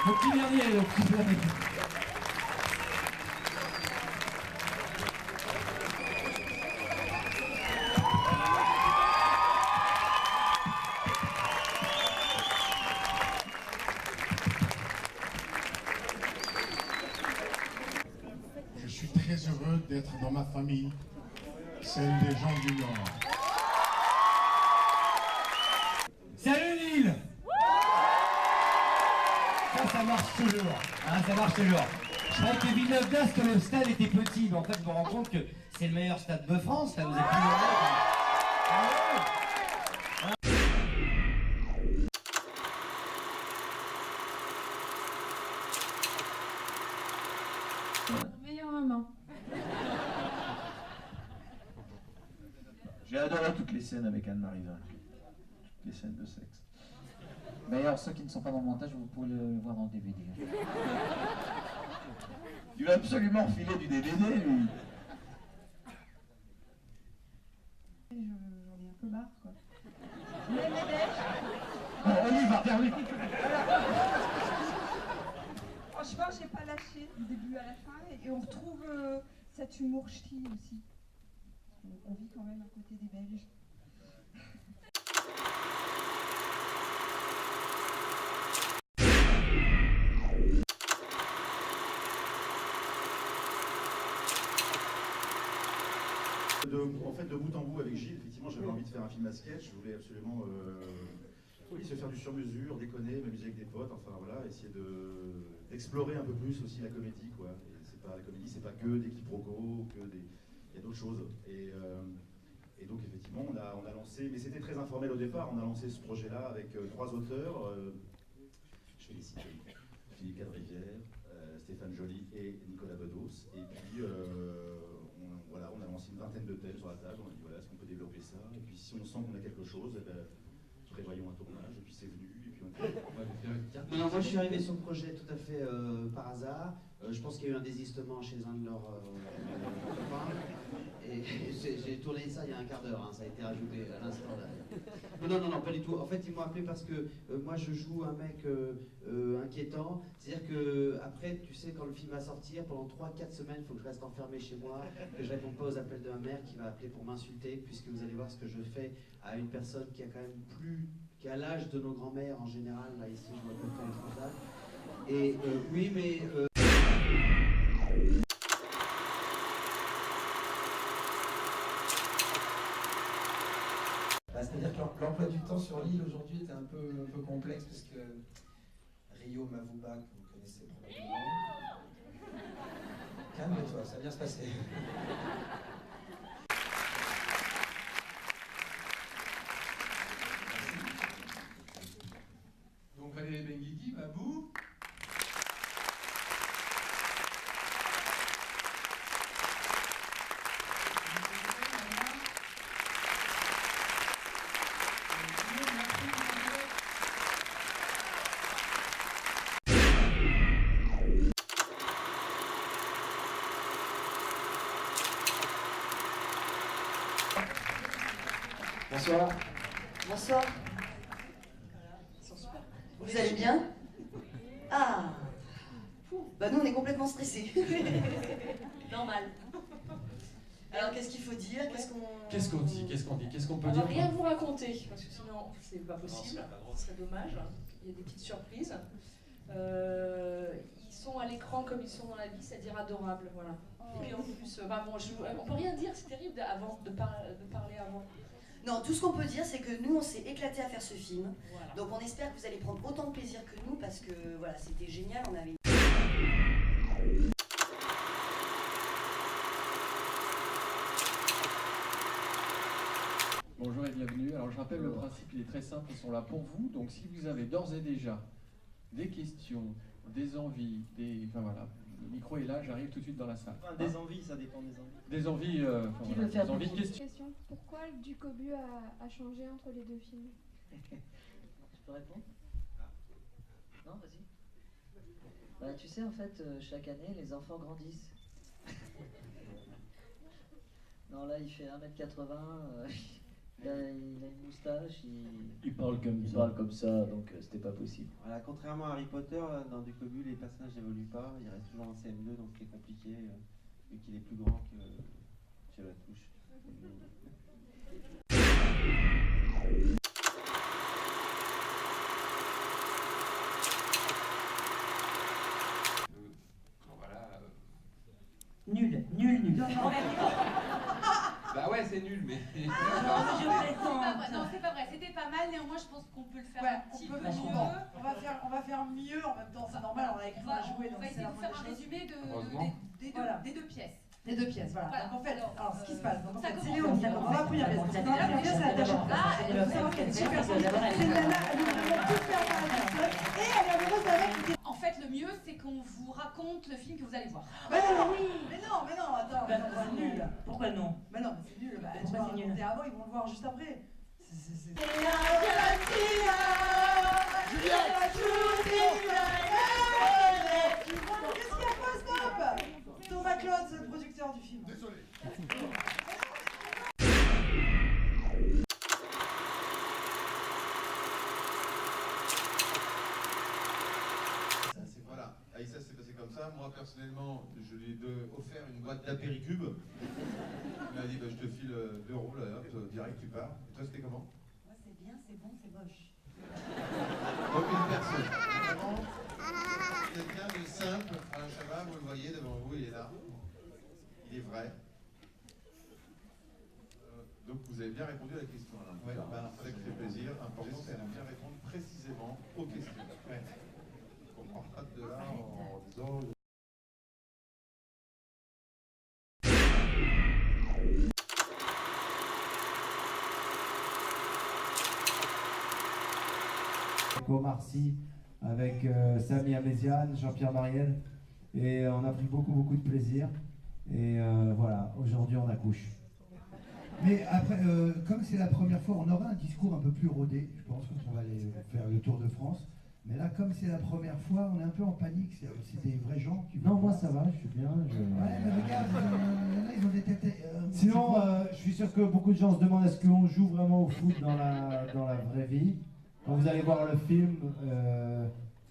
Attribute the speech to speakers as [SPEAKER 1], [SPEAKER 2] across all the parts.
[SPEAKER 1] Mon petit dernier, le petit dernier.
[SPEAKER 2] Je suis très heureux d'être dans ma famille, celle des gens du Nord.
[SPEAKER 1] Salut Lille. Ça marche toujours. Hein, ça marche toujours. Je crois que Villeneuve d'Ascq, le stade était petit, mais en fait, je me rends compte que c'est le meilleur stade de France. Là, vous êtes plus
[SPEAKER 3] Meilleure maman.
[SPEAKER 4] J'ai adoré toutes les scènes avec Anne-Marie Vaincu. Toutes les scènes de sexe.
[SPEAKER 5] D'ailleurs, ceux qui ne sont pas dans le montage, vous pouvez le voir dans le DVD.
[SPEAKER 4] Il va absolument refiler du DVD, lui.
[SPEAKER 3] J'en ai un peu marre, quoi.
[SPEAKER 4] Bon, on y va, regardez.
[SPEAKER 3] Franchement, j'ai pas lâché du début à la fin et on retrouve cet humour ch'ti aussi. On vit quand même à côté des Belges.
[SPEAKER 6] En fait, de bout en bout avec Gilles, effectivement, j'avais envie de faire un film à sketch. Je voulais absolument se faire du sur-mesure, déconner, m'amuser avec des potes, enfin voilà, essayer d'explorer un peu plus aussi la comédie, quoi. Et c'est pas, la comédie, c'est pas que des quiproquos, il y a d'autres choses. Et donc, effectivement, on a lancé, mais c'était très informel au départ, on a lancé ce projet-là avec 3 auteurs. Je vais les citer. Philippe Cadrivière, Stéphane Joly et Nicolas Bedos. Et puis, voilà, on a lancé une vingtaine de thèmes sur la table. On a dit, voilà, est-ce qu'on peut développer ça? Et puis, si on sent qu'on a quelque chose, eh ben, prévoyons un tournage. Et puis, c'est venu. Et puis,
[SPEAKER 7] Non, moi, je suis arrivé sur le projet tout à fait par hasard. Je pense qu'il y a eu un désistement chez un de leurs copains. Et j'ai tourné ça il y a un quart d'heure, hein, ça a été rajouté à l'instant. Non, pas du tout. En fait, ils m'ont appelé parce que moi, je joue un mec inquiétant. C'est-à-dire que après, tu sais, quand le film va sortir, pendant 3-4 semaines, il faut que je reste enfermé chez moi, que je réponde pas aux appels de ma mère qui va appeler pour m'insulter, puisque vous allez voir ce que je fais à une personne qui a quand même qui a l'âge de nos grands-mères en général. Là, ici, je vois à peu près les transages. Et oui, mais...
[SPEAKER 5] C'est-à-dire que l'emploi du temps sur l'île aujourd'hui était un peu complexe parce que Rio Mavuba, que vous connaissez probablement. Calme-toi, ça va bien se passer.
[SPEAKER 1] Donc Valérie Benguigui, Mabou.
[SPEAKER 5] Bonsoir.
[SPEAKER 8] Bonsoir. Vous allez bien? Ah. Bah nous on est complètement stressés. Normal. Alors qu'est-ce qu'il faut dire?
[SPEAKER 1] Qu'est-ce qu'on dit? Qu'est-ce qu'on peut
[SPEAKER 9] On
[SPEAKER 1] dire?
[SPEAKER 9] va rien vous raconter, parce que sinon c'est pas possible, ce serait dommage. Il y a des petites surprises. Ils sont à l'écran comme ils sont dans la vie, c'est-à-dire adorables, voilà. Et puis en plus, on peut rien dire, c'est terrible de parler avant.
[SPEAKER 8] Non, tout ce qu'on peut dire c'est que nous on s'est éclaté à faire ce film.
[SPEAKER 9] Voilà.
[SPEAKER 8] Donc on espère que vous allez prendre autant de plaisir que nous parce que voilà, c'était génial, on avait...
[SPEAKER 1] Bonjour et bienvenue. Alors je rappelle le principe, il est très simple, ils sont là pour vous. Donc si vous avez d'ores et déjà des questions, des envies, enfin voilà, le micro est là, j'arrive tout de suite dans la salle.
[SPEAKER 4] Enfin, des envies, ça dépend des envies.
[SPEAKER 1] Des envies,
[SPEAKER 8] Qui veut faire
[SPEAKER 1] des envies de questions.
[SPEAKER 3] Pourquoi le Ducobu a changé entre les deux films?
[SPEAKER 10] Je peux répondre? Non, vas-y. Bah, tu sais, en fait, chaque année, les enfants grandissent. Non, là, il fait 1m80, Il a une moustache,
[SPEAKER 11] il parle
[SPEAKER 10] comme ça, donc c'était pas possible.
[SPEAKER 12] Voilà, contrairement à Harry Potter, dans Décobu, les personnages n'évoluent pas, il reste toujours en CM2, donc c'est compliqué, vu qu'il est plus grand que la touche.
[SPEAKER 13] Nul.
[SPEAKER 14] Bah ouais, c'est nul, mais.
[SPEAKER 15] Non, c'est pas vrai. C'était pas mal. Néanmoins, je pense qu'on peut le faire un petit peu mieux.
[SPEAKER 13] On va faire mieux en même temps. C'est normal. On a écrit, on a joué.
[SPEAKER 15] On va essayer de vous faire un résumé des deux pièces.
[SPEAKER 13] Les deux pièces, voilà. Donc en fait, alors ce qui se passe, donc en fait,
[SPEAKER 15] Ça
[SPEAKER 13] c'est Léo, on va première pièce. La première pièce, c'est la tâche. Il faut savoir qu'elle est super sensible. C'est une nana, elle veut tout faire par la personne et elle est amoureuse d'un mec qui...
[SPEAKER 15] En fait, le mieux, c'est qu'on vous raconte le film que vous allez voir.
[SPEAKER 13] Mais non, attends, c'est nul. Pourquoi non? Mais non, mais c'est nul. Bah, tu vas raconter avant, ils vont le voir juste après. C'est Qu'est-ce qu'il y a pas, stop? Thomas Claude, c'est le producteur du film.
[SPEAKER 2] Désolé.
[SPEAKER 16] Voilà, Aïssa s'est passé comme ça. Moi personnellement, je lui ai offert une boîte d'apéricube. Il m'a dit bah, je te file 2 euros là, hop, direct tu pars. Et toi c'était comment?
[SPEAKER 13] Moi c'est bien, c'est bon, c'est moche.
[SPEAKER 16] Aucune personne. Vraiment, quelqu'un de simple, Alain Chabat, vous le voyez devant vous, il est là. Il est vrai. Donc vous avez bien répondu à la question, Alain. Ouais, ben, ça fait plaisir. Important, c'est de bien répondre précisément aux questions. Ouais. On ne prend pas de là en disant...
[SPEAKER 17] Omar Sy, avec Samy Améziane, Jean-Pierre Mariel, et on a pris beaucoup de plaisir. Et voilà, aujourd'hui on accouche.
[SPEAKER 18] Mais après, comme c'est la première fois, on aura un discours un peu plus rodé, je pense, quand on va aller faire le Tour de France. Mais là, comme c'est la première fois, on est un peu en panique. C'est des vrais gens qui...
[SPEAKER 17] Non, moi ça va, je suis bien.
[SPEAKER 18] Ouais, mais regarde, ils ont des têtes...
[SPEAKER 17] Sinon, je suis sûr que beaucoup de gens se demandent est-ce qu'on joue vraiment au foot dans la vraie vie. Quand vous allez voir le film,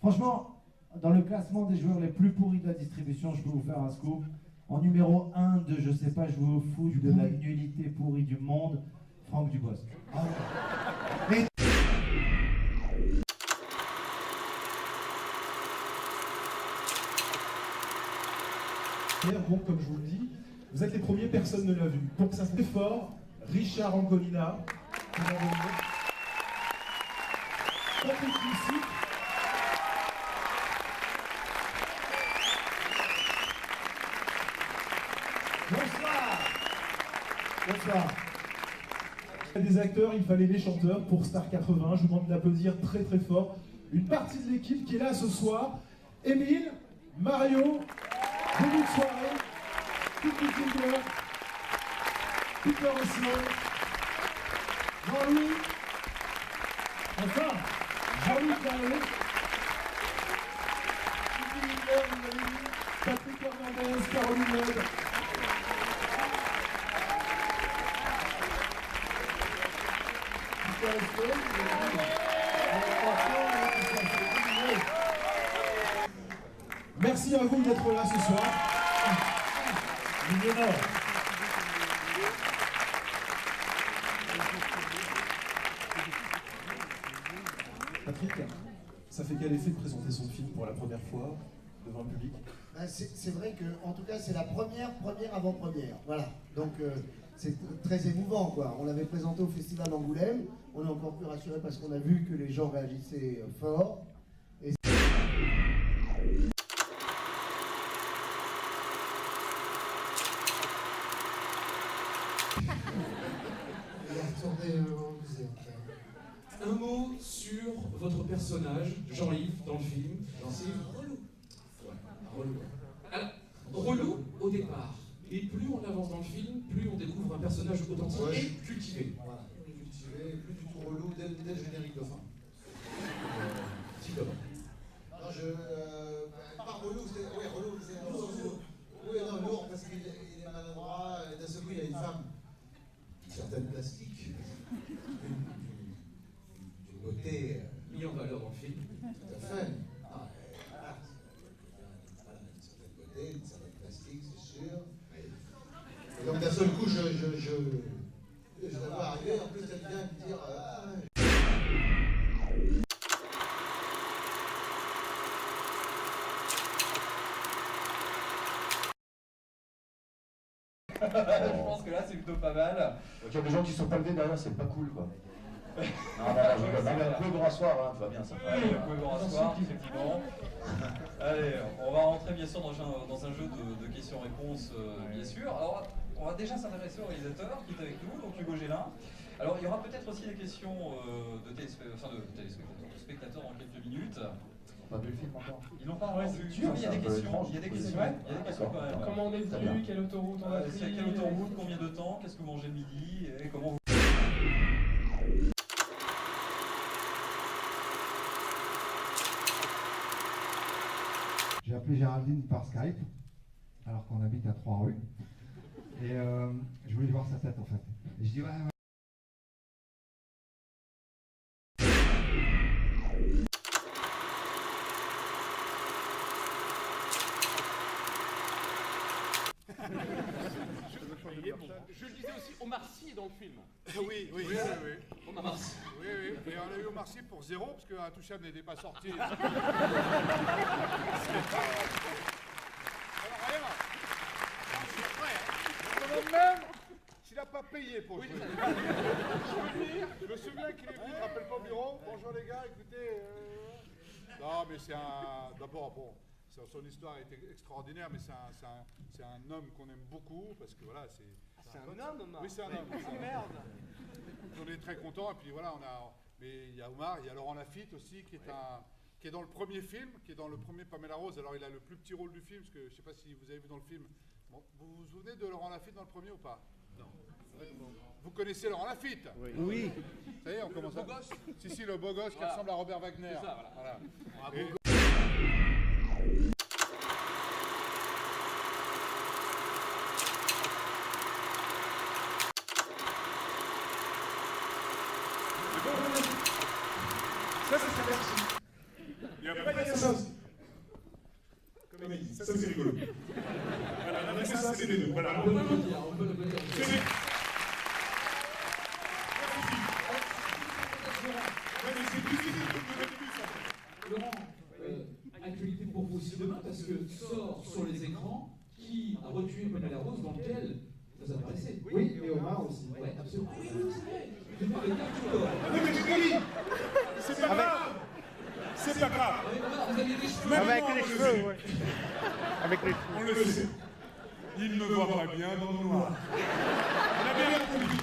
[SPEAKER 17] franchement, dans le classement des joueurs les plus pourris de la distribution, je peux vous faire un scoop. En numéro 1 de je sais pas jouer au foot, de la nullité pourrie du monde, Franck Dubosc. Ah ouais.
[SPEAKER 19] Bon, comme je vous le dis, vous êtes les premiers, personne ne l'a vu. Donc ça fait fort, Richard Ancolina, qui va venir. Patrick Lucie. Bonsoir. Il y a des acteurs, il fallait des chanteurs pour Star 80. Je vous demande d'applaudir très fort une partie de l'équipe qui est là ce soir. Émile, Mario, début de soirée, Kiki Kinder, Peter Oslo, Jean-Louis, enfin, Jean-Louis Carré, Kiki Kinder, Patrick Hernandez, Caroline Led. Merci à vous d'être là ce soir. Patrick, ça fait quel effet de présenter son film pour la première fois devant le public?
[SPEAKER 20] C'est vrai que, en tout cas, c'est la première avant-première. Voilà. Donc, c'est très émouvant, quoi. On l'avait présenté au Festival d'Angoulême. On est encore plus rassuré parce qu'on a vu que les gens réagissaient fort. Et...
[SPEAKER 19] Un mot sur votre personnage, Jean-Yves, dans le film. Jean-Yves, relou. Ouais, relou. Alors, relou au départ. Et plus on avance dans le film, plus on découvre un personnage authentique et cultivé.
[SPEAKER 20] Voilà, cultivé, plus du tout relou dès le générique de fin.
[SPEAKER 19] Si comment?
[SPEAKER 20] Non, pas relou, c'est... Oui, relou, c'est... Oui, non, lourd, parce qu'il est maladroit, et d'un seul coup, il y a une femme, une certaine plastique,
[SPEAKER 11] Je pense que là, c'est plutôt pas mal.
[SPEAKER 4] Il y a des gens qui sont pas levés derrière, c'est pas cool, quoi. Non, vous pouvez vous rasseoir, hein, tout va bien, ça va.
[SPEAKER 11] Oui, vous pouvez vous rasseoir, effectivement. Allez, on va rentrer bien sûr dans un jeu de questions-réponses, bien sûr. Alors, on va déjà s'intéresser au réalisateur qui est avec nous, donc Hugo Gélin. Alors, il y aura peut-être aussi des questions de spectateurs dans quelques minutes.
[SPEAKER 4] Ils n'ont pas vu le film encore.
[SPEAKER 11] Ils n'ont pas encore vu. Il y a des questions, il y a des questions quand même.
[SPEAKER 14] Comment on est venu, quelle autoroute on a pris,
[SPEAKER 11] quelle autoroute, combien de temps, qu'est-ce que vous mangez le midi, et comment vous...
[SPEAKER 17] J'ai appelé Géraldine par Skype, alors qu'on habite à 3 rues. Et je voulais voir sa tête en fait. Et je dis ouais.
[SPEAKER 21] Je le disais aussi, Omar Sy est dans le film.
[SPEAKER 16] Oui.
[SPEAKER 21] Omar Sy.
[SPEAKER 16] Oui. Et on a eu Omar Sy pour 0, parce qu'Intouchable n'était pas sorti. Alors rien. Je suis prêt. Je me demande même s'il n'a pas payé pour le truc. Je me souviens qu'il est venu, je ne rappelle pas au bureau. Bonjour les gars, écoutez. Non, mais c'est un... D'abord, bon... Son histoire est extraordinaire, mais c'est un homme qu'on aime beaucoup, parce que voilà, c'est...
[SPEAKER 21] C'est un homme, Omar.
[SPEAKER 16] Oui, c'est un homme.
[SPEAKER 21] Oh merde.
[SPEAKER 16] On est très contents, et puis voilà, mais il y a Omar, il y a Laurent Lafitte aussi, qui est dans le premier film, qui est dans le premier Pamela Rose. Alors il a le plus petit rôle du film, parce que je ne sais pas si vous avez vu dans le film. Bon, vous vous souvenez de Laurent Lafitte dans le premier ou pas? Non. Vous connaissez Laurent Lafitte?
[SPEAKER 21] Oui.
[SPEAKER 16] Ça y est, on commence
[SPEAKER 21] à... Le beau gosse.
[SPEAKER 16] Si, le beau gosse qui ressemble à Robert Wagner.
[SPEAKER 21] C'est ça, voilà.
[SPEAKER 16] Et...
[SPEAKER 19] Ça, c'est merci. Et après, il y a ça aussi. Comédie, ça c'est rigolo. Voilà, après ça, c'est les deux. Voilà, on peut le dire, on peut le dire.
[SPEAKER 14] Laurent, actualité pour vous aussi demain, parce que sort sur les écrans Qui a retué Pamela Rose, dans lequel vous apparaissez.
[SPEAKER 17] Oui, et Omar aussi.
[SPEAKER 14] Oui, absolument. Oui, c'est vrai. Je parle de Cartoon.
[SPEAKER 19] Non, mais tu dis, c'est pas grave. C'est pas grave.
[SPEAKER 14] Vous avez des cheveux.
[SPEAKER 19] Avec les cheveux, ouais. Avec les cheveux. On le sait. Il me voit pas bien dans le noir. On a bien répondu.